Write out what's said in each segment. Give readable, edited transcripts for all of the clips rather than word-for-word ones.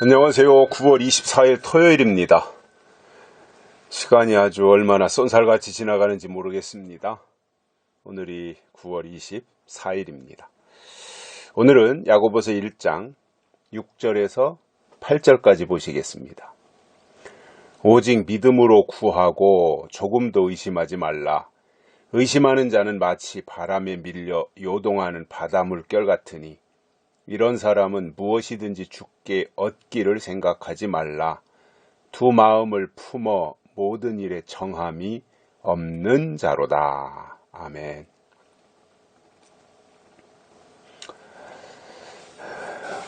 안녕하세요. 9월 24일 토요일입니다. 시간이 아주 얼마나 쏜살같이 지나가는지 모르겠습니다. 오늘이 9월 24일입니다. 오늘은 야고보서 1장 6절에서 8절까지 보시겠습니다. 오직 믿음으로 구하고 조금도 의심하지 말라. 의심하는 자는 마치 바람에 밀려 요동하는 바닷물결 같으니 이런 사람은 무엇이든지 주께 얻기를 생각하지 말라. 두 마음을 품어 모든 일에 정함이 없는 자로다. 아멘.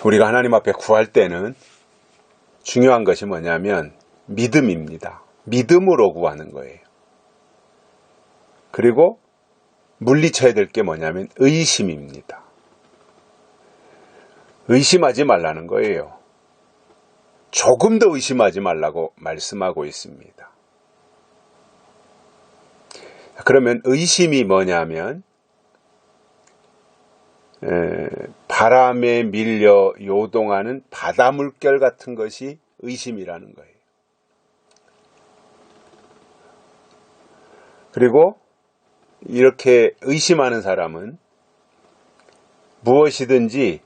우리가 하나님 앞에 구할 때는 중요한 것이 뭐냐면 믿음입니다. 믿음으로 구하는 거예요. 그리고 물리쳐야 될 게 뭐냐면 의심입니다. 의심하지 말라는 거예요. 조금 더 의심하지 말라고 말씀하고 있습니다. 그러면 의심이 뭐냐면 바람에 밀려 요동하는 바닷물결 같은 것이 의심이라는 거예요. 그리고 이렇게 의심하는 사람은 무엇이든지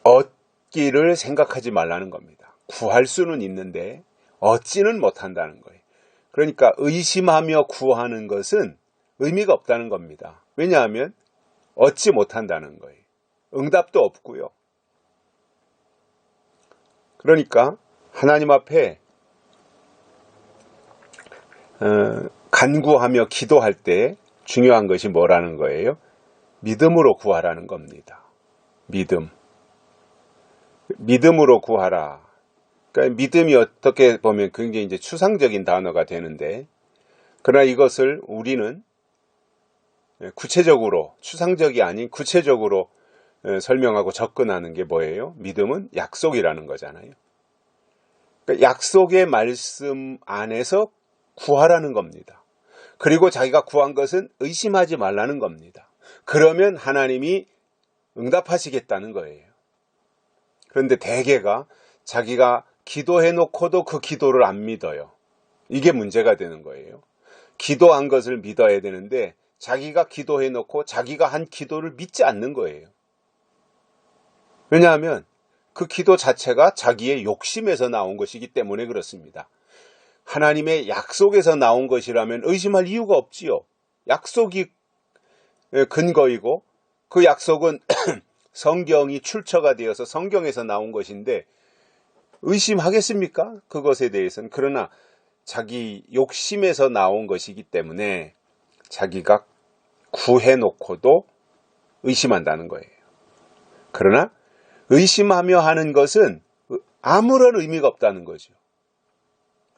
얻기를 생각하지 말라는 겁니다. 구할 수는 있는데 얻지는 못한다는 거예요. 그러니까 의심하며 구하는 것은 의미가 없다는 겁니다. 왜냐하면 얻지 못한다는 거예요. 응답도 없고요. 그러니까 하나님 앞에 간구하며 기도할 때 중요한 것이 뭐라는 거예요? 믿음으로 구하라는 겁니다. 믿음으로 구하라. 그러니까 믿음이 어떻게 보면 굉장히 이제 추상적인 단어가 되는데, 그러나 이것을 우리는 구체적으로, 추상적이 아닌 구체적으로 설명하고 접근하는 게 뭐예요? 믿음은 약속이라는 거잖아요. 그러니까 약속의 말씀 안에서 구하라는 겁니다. 그리고 자기가 구한 것은 의심하지 말라는 겁니다. 그러면 하나님이 응답하시겠다는 거예요. 그런데 대개가 자기가 기도해놓고도 그 기도를 안 믿어요. 이게 문제가 되는 거예요. 기도한 것을 믿어야 되는데 자기가 기도해놓고 자기가 한 기도를 믿지 않는 거예요. 왜냐하면 그 기도 자체가 자기의 욕심에서 나온 것이기 때문에 그렇습니다. 하나님의 약속에서 나온 것이라면 의심할 이유가 없지요. 약속이 근거이고 그 약속은 성경이 출처가 되어서 성경에서 나온 것인데 의심하겠습니까? 그것에 대해서는. 그러나 자기 욕심에서 나온 것이기 때문에 자기가 구해놓고도 의심한다는 거예요. 그러나 의심하며 하는 것은 아무런 의미가 없다는 거죠.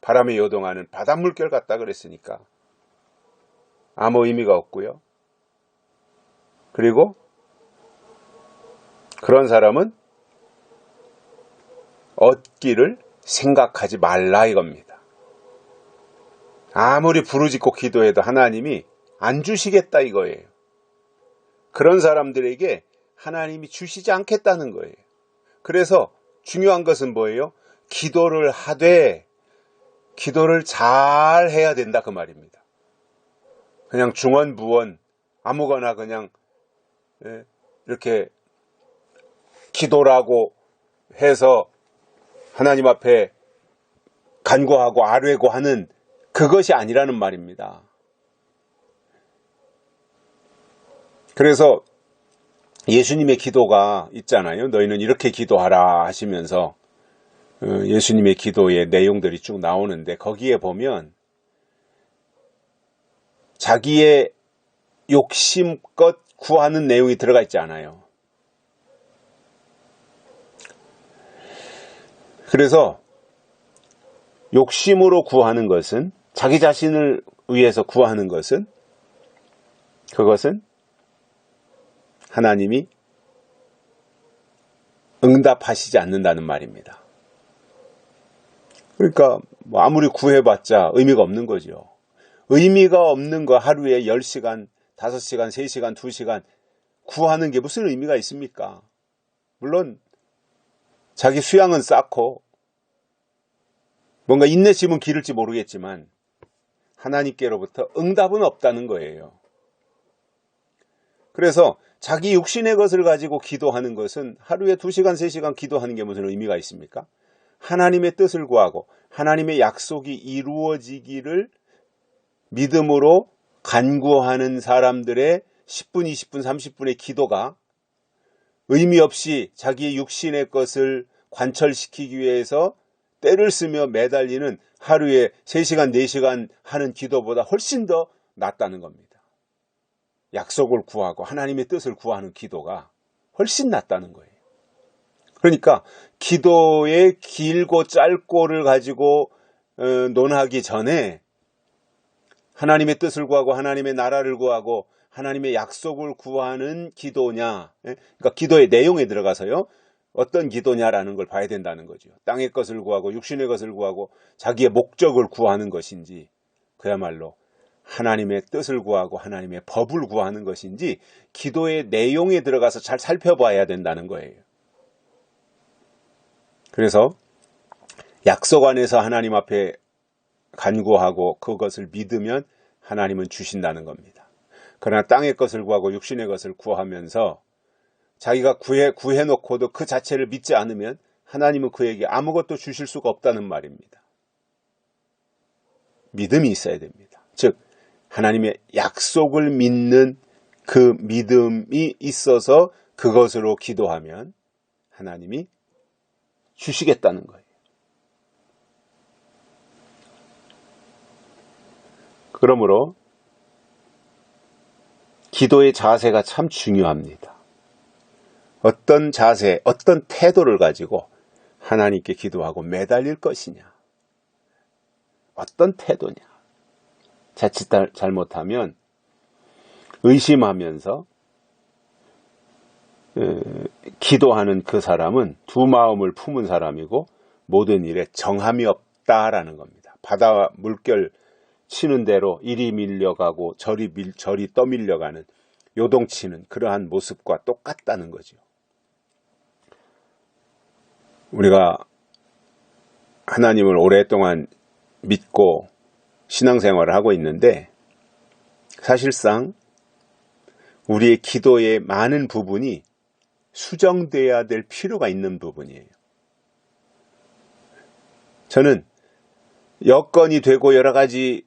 바람에 요동하는 바닷물결 같다 그랬으니까 아무 의미가 없고요. 그리고 그런 사람은 얻기를 생각하지 말라 이겁니다. 아무리 부르짖고 기도해도 하나님이 안 주시겠다 이거예요. 그런 사람들에게 하나님이 주시지 않겠다는 거예요. 그래서 중요한 것은 뭐예요? 기도를 하되 기도를 잘 해야 된다 그 말입니다. 그냥 중언부언 아무거나 그냥 이렇게 기도라고 해서 하나님 앞에 간구하고 아뢰고 하는 그것이 아니라는 말입니다. 그래서 예수님의 기도가 있잖아요. 너희는 이렇게 기도하라 하시면서 예수님의 기도의 내용들이 쭉 나오는데 거기에 보면 자기의 욕심껏 구하는 내용이 들어가 있지 않아요. 그래서 욕심으로 구하는 것은 자기 자신을 위해서 구하는 것은 그것은 하나님이 응답하시지 않는다는 말입니다. 그러니까 뭐 아무리 구해봤자 의미가 없는 거죠. 의미가 없는 거 하루에 10시간, 5시간, 3시간, 2시간 구하는 게 무슨 의미가 있습니까? 물론 자기 수양은 쌓고 뭔가 인내심은 기를지 모르겠지만 하나님께로부터 응답은 없다는 거예요. 그래서 자기 육신의 것을 가지고 기도하는 것은 하루에 2시간, 3시간 기도하는 게 무슨 의미가 있습니까? 하나님의 뜻을 구하고 하나님의 약속이 이루어지기를 믿음으로 간구하는 사람들의 10분, 20분, 30분의 기도가 의미 없이 자기의 육신의 것을 관철시키기 위해서 때를 쓰며 매달리는 하루에 3시간, 4시간 하는 기도보다 훨씬 더 낫다는 겁니다. 약속을 구하고 하나님의 뜻을 구하는 기도가 훨씬 낫다는 거예요. 그러니까 기도의 길고 짧고를 가지고 논하기 전에 하나님의 뜻을 구하고 하나님의 나라를 구하고 하나님의 약속을 구하는 기도냐, 그러니까 기도의 내용에 들어가서요, 어떤 기도냐라는 걸 봐야 된다는 거죠. 땅의 것을 구하고 육신의 것을 구하고 자기의 목적을 구하는 것인지, 그야말로 하나님의 뜻을 구하고 하나님의 법을 구하는 것인지 기도의 내용에 들어가서 잘 살펴봐야 된다는 거예요. 그래서 약속 안에서 하나님 앞에 간구하고 그것을 믿으면 하나님은 주신다는 겁니다. 그러나 땅의 것을 구하고 육신의 것을 구하면서 자기가 구해놓고도 그 자체를 믿지 않으면 하나님은 그에게 아무것도 주실 수가 없다는 말입니다. 믿음이 있어야 됩니다. 즉 하나님의 약속을 믿는 그 믿음이 있어서 그것으로 기도하면 하나님이 주시겠다는 거예요. 그러므로 기도의 자세가 참 중요합니다. 어떤 자세, 어떤 태도를 가지고 하나님께 기도하고 매달릴 것이냐, 어떤 태도냐. 자칫 잘못하면 의심하면서 기도하는 그 사람은 두 마음을 품은 사람이고 모든 일에 정함이 없다라는 겁니다. 바다 물결 치는 대로 이리 밀려가고 저리 떠밀려가는 요동치는 그러한 모습과 똑같다는 거죠. 우리가 하나님을 오랫동안 믿고 신앙생활을 하고 있는데 사실상 우리의 기도의 많은 부분이 수정돼야 될 필요가 있는 부분이에요. 저는 여건이 되고 여러 가지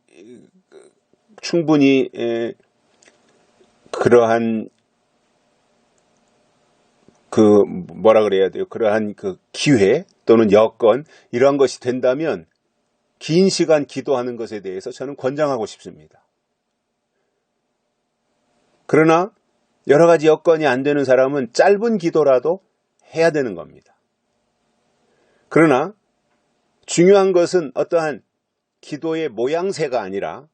충분히 그러한 그러한 기회 또는 여건 이러한 것이 된다면 긴 시간 기도하는 것에 대해서 저는 권장하고 싶습니다. 그러나 여러 가지 여건이 안 되는 사람은 짧은 기도라도 해야 되는 겁니다. 그러나 중요한 것은 어떠한 기도의 모양새가 아니라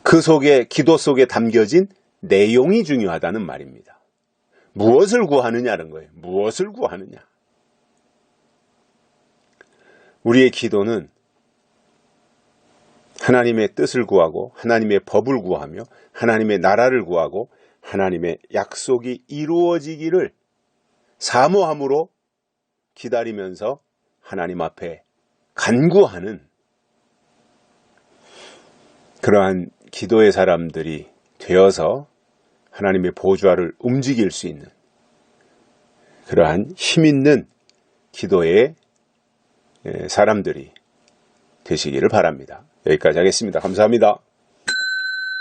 그 속에, 기도 속에 담겨진 내용이 중요하다는 말입니다. 무엇을 구하느냐는 거예요. 무엇을 구하느냐. 우리의 기도는 하나님의 뜻을 구하고 하나님의 법을 구하며 하나님의 나라를 구하고 하나님의 약속이 이루어지기를 사모함으로 기다리면서 하나님 앞에 간구하는 그러한 기도의 사람들이 되어서 하나님의 보좌를 움직일 수 있는 그러한 힘 있는 기도의 사람들이 되시기를 바랍니다. 여기까지 하겠습니다. 감사합니다.